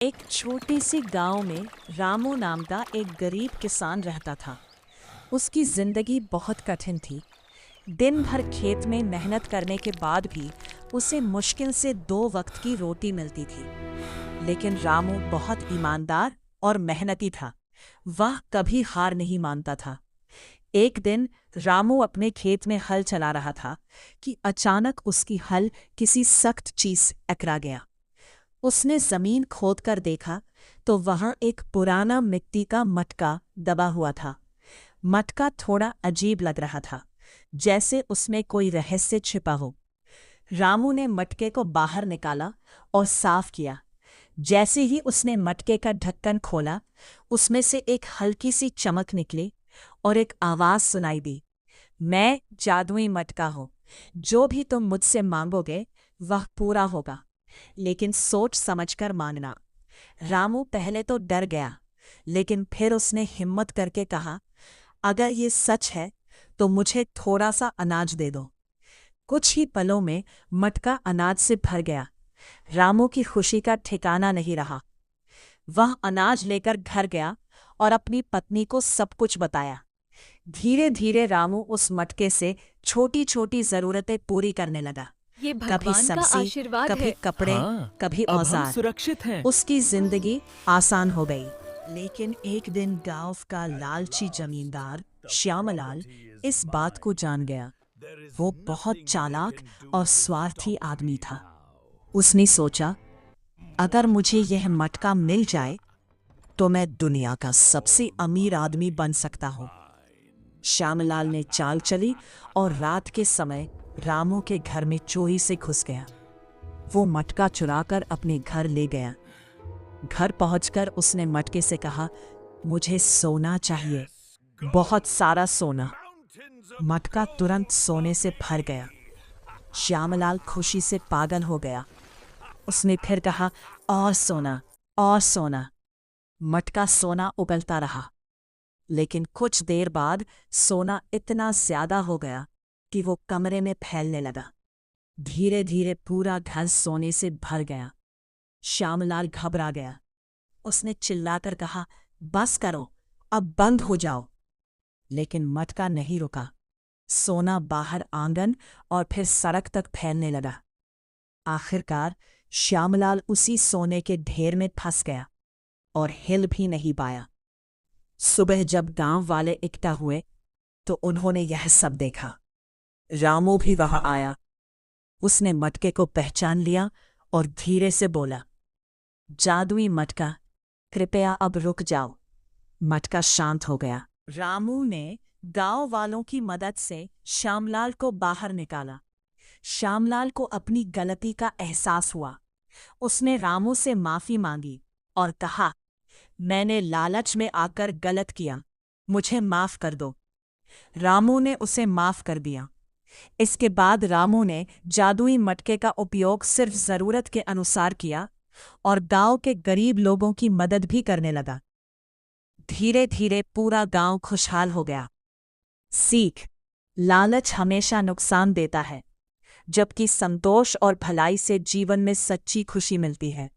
एक छोटी सी गांव में रामू नाम का एक गरीब किसान रहता था। उसकी जिंदगी बहुत कठिन थी। दिन भर खेत में मेहनत करने के बाद भी उसे मुश्किल से 2 वक्त की रोटी मिलती थी। लेकिन रामू बहुत ईमानदार और मेहनती था। वह कभी हार नहीं मानता था। एक दिन रामू अपने खेत में हल चला रहा था कि अचानक उसकी हल किसी सख्त चीज से टकरा गया। उसने जमीन खोदकर देखा तो वहां एक पुराना मिट्टी का मटका दबा हुआ था। मटका थोड़ा अजीब लग रहा था, जैसे उसमें कोई रहस्य छिपा हो। रामू ने मटके को बाहर निकाला और साफ किया। जैसे ही उसने मटके का ढक्कन खोला, उसमें से एक हल्की सी चमक निकली और एक आवाज सुनाई दी। मैं जादुई मटका हूं। जो भी तुम मुझसे मांगोगे वह पूरा होगा, लेकिन सोच समझकर मानना। रामू पहले तो डर गया, लेकिन फिर उसने हिम्मत करके कहा, अगर ये सच है तो मुझे थोड़ा सा अनाज दे दो। कुछ ही पलों में मटका अनाज से भर गया। रामू की खुशी का ठिकाना नहीं रहा। वह अनाज लेकर घर गया और अपनी पत्नी को सब कुछ बताया। धीरे धीरे रामू उस मटके से छोटी छोटी जरूरतें पूरी करने लगा। ये कभी भगवान का सब्जी, आशीर्वाद कभी है। कपड़े, हाँ, कभी अब हम औजार। सुरक्षित हैं। उसकी जिंदगी आसान हो गई। लेकिन एक दिन गांव का लालची जमींदार श्यामलाल इस बात को जान गया। वो बहुत चालाक और स्वार्थी आदमी था। उसने सोचा, अगर मुझे यह मटका मिल जाए तो मैं दुनिया का सबसे अमीर आदमी बन सकता हूँ। श्यामलाल ने चाल चली और रात के समय रामू के घर में चोरी से घुस गया। वो मटका चुराकर अपने घर ले गया। घर पहुंचकर उसने मटके से कहा, मुझे सोना चाहिए, बहुत सारा सोना। मटका तुरंत सोने से भर गया। श्यामलाल खुशी से पागल हो गया। उसने फिर कहा, और सोना, और सोना। मटका सोना उगलता रहा, लेकिन कुछ देर बाद सोना इतना ज्यादा हो गया कि वो कमरे में फैलने लगा। धीरे धीरे पूरा घर सोने से भर गया। श्यामलाल घबरा गया। उसने चिल्लाकर कहा, बस करो, अब बंद हो जाओ। लेकिन मटका नहीं रुका। सोना बाहर आंगन और फिर सड़क तक फैलने लगा। आखिरकार श्यामलाल उसी सोने के ढेर में फंस गया और हिल भी नहीं पाया। सुबह जब गांव वाले इकट्ठा हुए तो उन्होंने यह सब देखा। रामू भी वहां आया। उसने मटके को पहचान लिया और धीरे से बोला, जादुई मटका, कृपया अब रुक जाओ। मटका शांत हो गया। रामू ने गांव वालों की मदद से श्यामलाल को बाहर निकाला। श्यामलाल को अपनी गलती का एहसास हुआ। उसने रामू से माफी मांगी और कहा, मैंने लालच में आकर गलत किया, मुझे माफ कर दो। रामू ने उसे माफ कर दिया। इसके बाद रामू ने जादुई मटके का उपयोग सिर्फ जरूरत के अनुसार किया और गांव के गरीब लोगों की मदद भी करने लगा। धीरे धीरे पूरा गांव खुशहाल हो गया। सीख: लालच हमेशा नुकसान देता है, जबकि संतोष और भलाई से जीवन में सच्ची खुशी मिलती है।